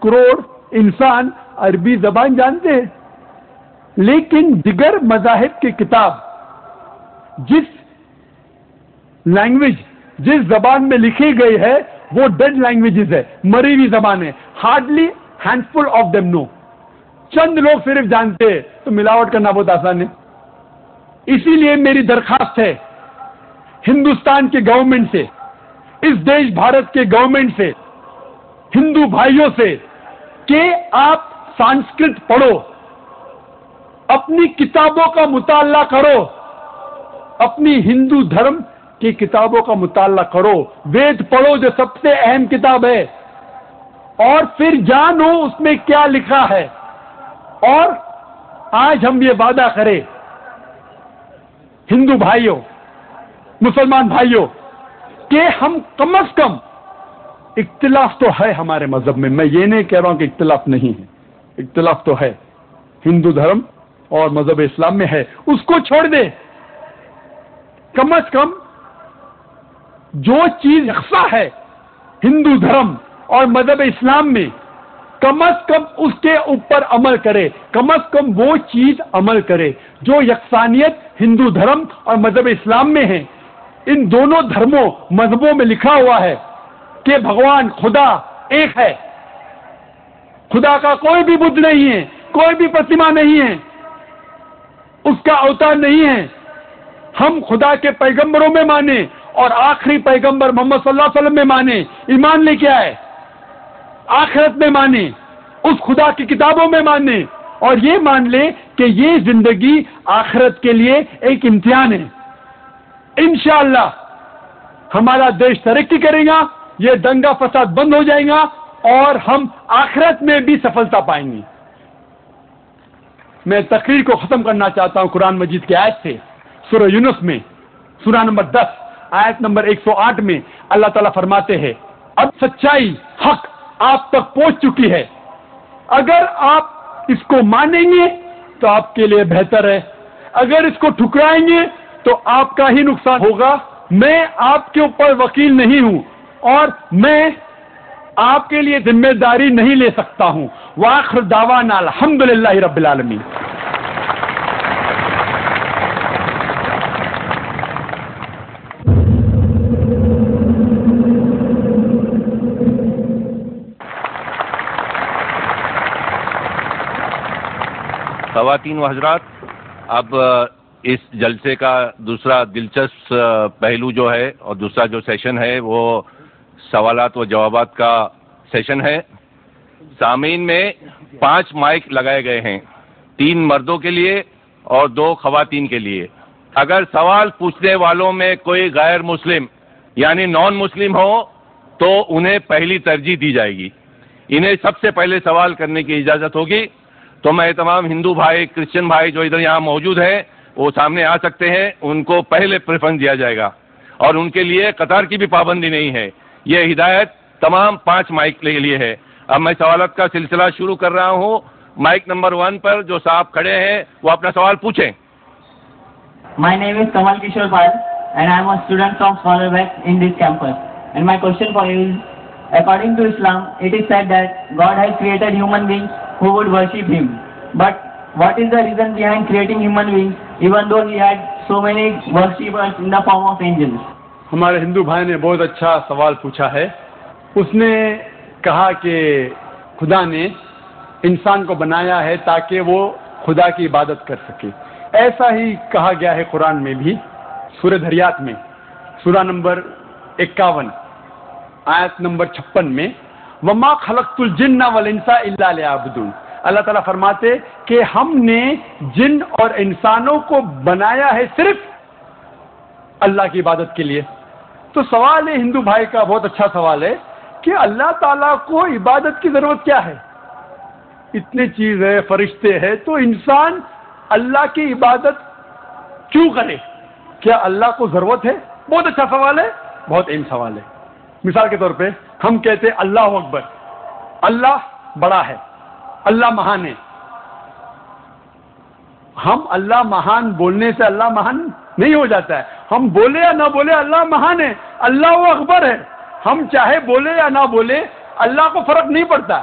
کروڑ انسان عربی زبان جانتے ہیں، لیکن دیگر مذاہب کی کتاب جس لینگویج جس زبان میں لکھی گئی ہے وہ ڈیڈ لینگویجز ہے، مری ہوئی زبان ہے. Hardly handful of them no, چند لوگ صرف جانتے ہیں. تو ملاوٹ کرنا بہت آسان ہے. اسی لیے میری درخواست ہے ہندوستان کے گورنمنٹ سے، اس دیش بھارت کے گورنمنٹ سے، ہندو بھائیوں سے، کہ آپ سنسکرت پڑھو، اپنی کتابوں کا مطالعہ کرو، اپنی ہندو دھرم کی کتابوں کا مطالعہ کرو، وید پڑھو جو سب سے اہم کتاب ہے، اور پھر جانو اس میں کیا لکھا ہے. اور آج ہم یہ وعدہ کریں ہندو بھائیوں، مسلمان بھائیوں، کہ ہم کم از کم، اختلاف تو ہے ہمارے مذہب میں یہ نہیں کہہ رہا ہوں کہ اختلاف نہیں ہے، اختلاف تو ہے، ہندو دھرم اور مذہب اسلام میں ہے، اس کو چھوڑ دے. کم از کم جو چیز یکساں ہے ہندو دھرم اور مذہب اسلام میں، کم از کم اس کے اوپر عمل کرے، کم از کم وہ چیز عمل کرے جو یکسانیت ہندو دھرم اور مذہب اسلام میں ہے. ان دونوں دھرموں مذہبوں میں لکھا ہوا ہے کہ بھگوان خدا ایک ہے، خدا کا کوئی بھی بدھ نہیں ہے، کوئی بھی پرتما نہیں ہے، اس کا اوتار نہیں ہے. ہم خدا کے پیغمبروں میں مانے اور آخری پیغمبر محمد صلی اللہ علیہ وسلم میں مانے، ایمان لے کے آئے، آخرت میں مانے، اس خدا کی کتابوں میں مانے، اور یہ مان لے کہ یہ زندگی آخرت کے لیے ایک امتحان ہے. انشاءاللہ ہمارا دیش ترقی کرے گا، یہ دنگا فساد بند ہو جائے گا، اور ہم آخرت میں بھی سفلتا پائیں گے. میں تقریر کو ختم کرنا چاہتا ہوں قرآن مجید کی آیت سے. سورہ یونس میں سورہ نمبر 10 آیت نمبر 108 میں اللہ تعالیٰ فرماتے ہیں، اب سچائی حق آپ تک پہنچ چکی ہے، اگر آپ اس کو مانیں گے تو آپ کے لیے بہتر ہے، اگر اس کو ٹھکرائیں گے تو آپ کا ہی نقصان ہوگا. میں آپ کے اوپر وکیل نہیں ہوں اور میں آپ کے لیے ذمہ داری نہیں لے سکتا ہوں. وآخر دعوانا الحمدللہ رب العالمین. خواتین و حضرات، اب اس جلسے کا دوسرا دلچسپ پہلو جو ہے اور دوسرا جو سیشن ہے وہ سوالات و جوابات کا سیشن ہے. سامعین میں 5 مائک لگائے گئے ہیں، 3 مردوں کے لیے اور 2 خواتین کے لیے. اگر سوال پوچھنے والوں میں کوئی غیر مسلم یعنی نان مسلم ہو تو انہیں پہلی ترجیح دی جائے گی. انہیں سب سے پہلے سوال کرنے کی اجازت ہوگی. تو میں تمام ہندو بھائی، کرسچن بھائی جو ادھر یہاں موجود ہیں وہ سامنے آ سکتے ہیں، ان کو پہلے پریفرنس دیا جائے گا، اور ان کے لیے قطار کی بھی پابندی نہیں ہے. یہ ہدایت تمام 5 مائک کے لیے ہے. اب میں سوالات کا سلسلہ شروع کر رہا ہوں. مائک نمبر 1 پر جو صاحب کھڑے ہیں وہ اپنا سوال پوچھیں. My name is Kamal Kishore Pal and I am a student from Smalarbeck in this campus. And my question for you is, according to Islam, it is said that God has created human beings who would worship Him. But what is the reason behind creating human beings even though He had so many worshippers in the form of angels? ہمارے ہندو بھائی نے بہت اچھا سوال پوچھا ہے. اس نے کہا کہ خدا نے انسان کو بنایا ہے تاکہ وہ خدا کی عبادت کر سکے. ایسا ہی کہا گیا ہے قرآن میں بھی، سورہ دھریات میں سورہ نمبر 51 آیت نمبر 56 میں، وَمَا خَلَقْتُ الْجِنَّ وَالْإِنسَ إِلَّا لِيَعْبُدُونِ. اللہ تعالیٰ فرماتے کہ ہم نے جن اور انسانوں کو بنایا ہے صرف اللہ کی عبادت کے لیے. تو سوال ہے ہندو بھائی کا، بہت اچھا سوال ہے کہ اللہ تعالیٰ کو عبادت کی ضرورت کیا ہے؟ اتنی چیز ہے، فرشتے ہیں، تو انسان اللہ کی عبادت کیوں کرے؟ کیا اللہ کو ضرورت ہے؟ بہت اچھا سوال ہے، بہت اہم سوال ہے. مثال کے طور پہ ہم کہتے ہیں اللہ اکبر، اللہ بڑا ہے، اللہ مہان ہے. ہم اللہ مہان بولنے سے اللہ مہان نہیں ہو جاتا ہے. ہم بولے یا نہ بولے اللہ مہان ہے، اللہ اکبر ہے. ہم چاہے بولے یا نہ بولے اللہ کو فرق نہیں پڑتا.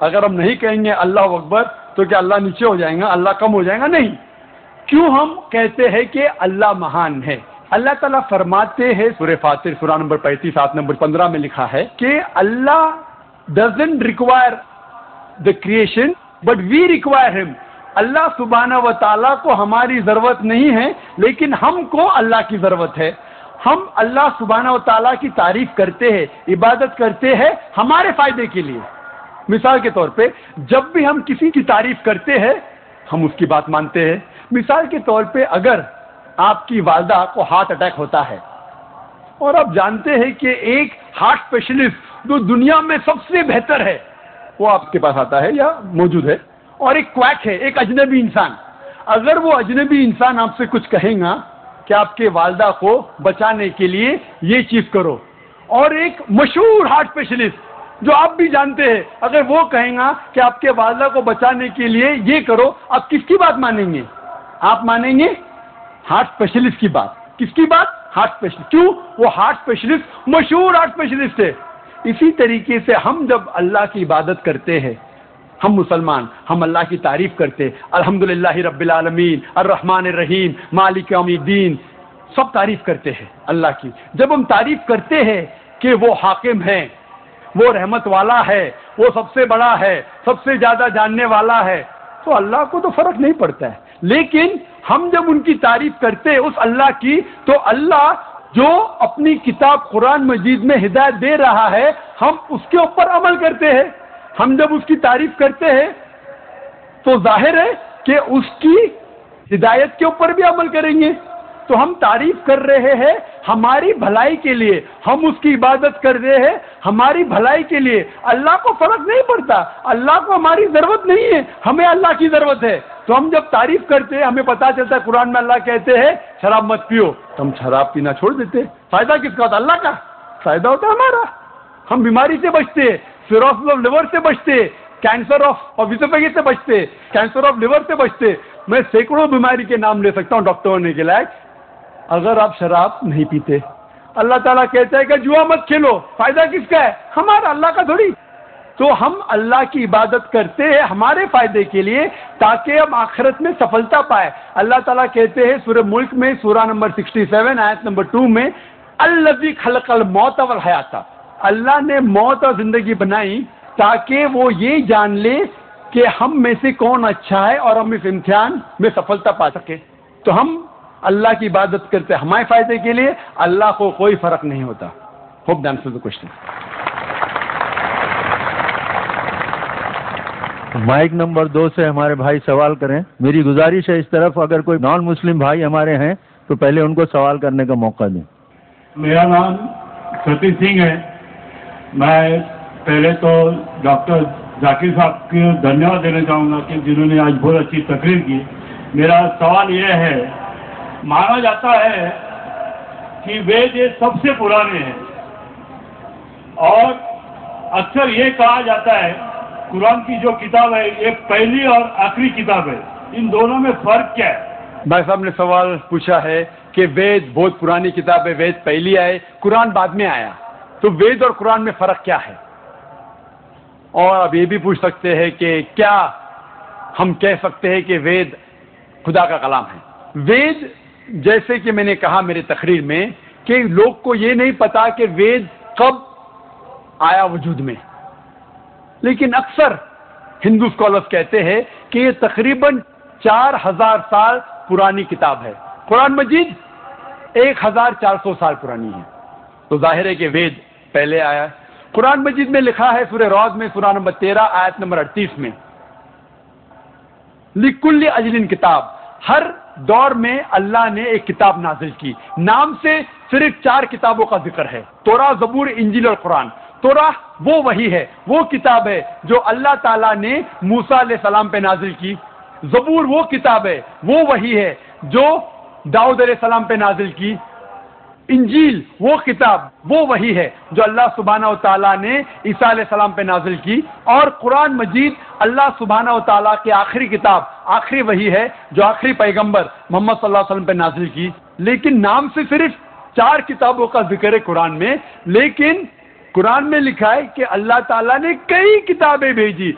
اگر ہم نہیں کہیں گے اللہ اکبر تو کیا اللہ نیچے ہو جائیں گا, اللہ کم ہو جائیں گا؟ نہیں. کیوں ہم کہتے ہیں کہ اللہ مہان ہے؟ اللہ تعالیٰ فرماتے ہیں سورہ فاطر سورہ نمبر 35 آیت نمبر 15 میں لکھا ہے کہ اللہ doesn't require the creation but we require him. اللہ سبحانہ و تعالیٰ کو ہماری ضرورت نہیں ہے لیکن ہم کو اللہ کی ضرورت ہے. ہم اللہ سبحانہ و تعالیٰ کی تعریف کرتے ہیں, عبادت کرتے ہیں ہمارے فائدے کے لیے. مثال کے طور پہ جب بھی ہم کسی کی تعریف کرتے ہیں ہم اس کی بات مانتے ہیں. مثال کے طور پہ اگر آپ کی والدہ کو ہارٹ اٹیک ہوتا ہے اور آپ جانتے ہیں کہ ایک ہارٹ اسپیشلسٹ جو دنیا میں سب سے بہتر ہے وہ آپ کے پاس آتا ہے یا موجود ہے, اور ایک کویک ہے, ایک اجنبی انسان, اگر وہ اجنبی انسان آپ سے کچھ کہیں گا کہ آپ کے والدہ کو بچانے کے لیے یہ چیز کرو, اور ایک مشہور ہارٹ اسپیشلسٹ جو آپ بھی جانتے ہیں اگر وہ کہیں گا کہ آپ کے والدہ کو بچانے کے لیے یہ کرو, آپ کس کی بات مانیں گے؟ آپ مانیں گے ہارٹ اسپیشلسٹ کی بات. کس کی بات؟ Heart specialist. کیوں؟ وہ ہارٹ اسپیشلسٹ مشہور ہارٹ اسپیشلسٹ ہے. اسی طریقے سے ہم جب اللہ کی عبادت کرتے ہیں, ہم مسلمان, ہم اللہ کی تعریف کرتے, الحمدللہ رب العالمین الرحمن الرحیم مالک یوم الدین, سب تعریف کرتے ہیں اللہ کی. جب ہم تعریف کرتے ہیں کہ وہ حاکم ہیں, وہ رحمت والا ہے, وہ سب سے بڑا ہے, سب سے زیادہ جاننے والا ہے, تو اللہ کو تو فرق نہیں پڑتا ہے. لیکن ہم جب ان کی تعریف کرتے ہیں اس اللہ کی, تو اللہ جو اپنی کتاب قرآن مجید میں ہدایت دے رہا ہے ہم اس کے اوپر عمل کرتے ہیں. ہم جب اس کی تعریف کرتے ہیں تو ظاہر ہے کہ اس کی ہدایت کے اوپر بھی عمل کریں گے. تو ہم تعریف کر رہے ہیں ہماری بھلائی کے لیے, ہم اس کی عبادت کر رہے ہیں ہماری بھلائی کے لیے. اللہ کو فرق نہیں پڑتا, اللہ کو ہماری ضرورت نہیں ہے, ہمیں اللہ کی ضرورت ہے. تو ہم جب تعریف کرتے ہیں ہمیں پتا چلتا ہے قرآن میں اللہ کہتے ہیں شراب مت پیو, تو ہم شراب پینا چھوڑ دیتے. فائدہ کس کا ہوتا؟ اللہ کا فائدہ ہوتا ہے ہمارا. ہم بیماری سے بچتے, سیروسس آف لیور سے بچتے, کینسر آف اسوفیگس سے بچتے, کینسر آف لیور سے بچتے. میں سینکڑوں بیماری کے نام لے سکتا ہوں ڈاکٹر ہونے کے لائق, اگر آپ شراب نہیں پیتے. اللہ تعالیٰ کہتا ہے کہ جوا مت کھیلو, فائدہ کس کا ہے؟ ہمارا, اللہ کا تھوڑی. تو ہم اللہ کی عبادت کرتے ہیں ہمارے فائدے کے لیے تاکہ ہم آخرت میں سفلتا پائے. اللہ تعالیٰ کہتے ہیں سورہ ملک میں سورہ نمبر 67 آیت نمبر 2 میں, الذی خلق الموت والحیات, اللہ نے موت اور زندگی بنائی تاکہ وہ یہ جان لے کہ ہم میں سے کون اچھا ہے اور ہم اس امتحان میں سفلتا پا سکے. تو ہم اللہ کی عبادت کرتے ہمارے فائدے کے لیے, اللہ کو کوئی فرق نہیں ہوتا. Hope that answers the question. Mic number 2 سے ہمارے بھائی سوال کریں. میری گزارش ہے اس طرف اگر کوئی نان مسلم بھائی ہمارے ہیں تو پہلے ان کو سوال کرنے کا موقع دیں. میرا نام ستیش سنگھ ہے. میں پہلے تو ڈاکٹر ذاکر صاحب کو دھنیہ دینا چاہوں گا کہ جنہوں نے آج بہت اچھی تقریر کی. میرا سوال یہ ہے, مانا جاتا ہے کہ وید یہ سب سے پرانے ہیں اور اکثر یہ کہا جاتا ہے قرآن کی جو کتاب ہے یہ پہلی اور آخری کتاب ہے, ان دونوں میں فرق کیا ہے؟ بھائی صاحب نے سوال پوچھا ہے کہ وید بہت پرانی کتاب ہے, وید پہلی آئے, قرآن بعد میں آیا, تو وید اور قرآن میں فرق کیا ہے؟ اور اب یہ بھی پوچھ سکتے ہیں کہ کیا ہم کہہ سکتے ہیں کہ وید خدا کا کلام ہے؟ وید جیسے کہ میں نے کہا میرے تقریر میں کہ لوگ کو یہ نہیں پتا کہ وید کب آیا وجود میں, لیکن اکثر ہندو اسکالرس کہتے ہیں کہ یہ تقریباً 4000 سال پرانی کتاب ہے. قرآن مجید 1400 سال پرانی ہے, تو ظاہر ہے کہ وید پہلے آیا ہے. قرآن مجید میں لکھا ہے سورہ رعد میں سورہ نمبر 13 آیت نمبر 38 میں, لِكُلِّ اجل کتاب, ہر دور میں اللہ نے ایک کتاب نازل کی. نام سے صرف 4 کتابوں کا ذکر ہے, توراہ, زبور, انجیل اور قرآن. توراہ وہ وحی ہے, وہ کتاب ہے جو اللہ تعالیٰ نے موسیٰ علیہ السلام پہ نازل کی. زبور وہ کتاب ہے, وہ وحی ہے جو داؤد علیہ السلام پہ نازل کی. انجیل وہ کتاب, وہ وحی ہے جو اللہ سبحانہ و تعالیٰ نے عیسیٰ علیہ السلام پہ نازل کی. اور قرآن مجید اللہ سبحانہ و تعالیٰ کی آخری کتاب, آخری وحی ہے جو آخری پیغمبر محمد صلی اللہ علیہ وسلم پہ نازل کی. لیکن نام سے صرف 4 کتابوں کا ذکر ہے قرآن میں, لیکن قرآن میں لکھا ہے کہ اللہ تعالیٰ نے کئی کتابیں بھیجی.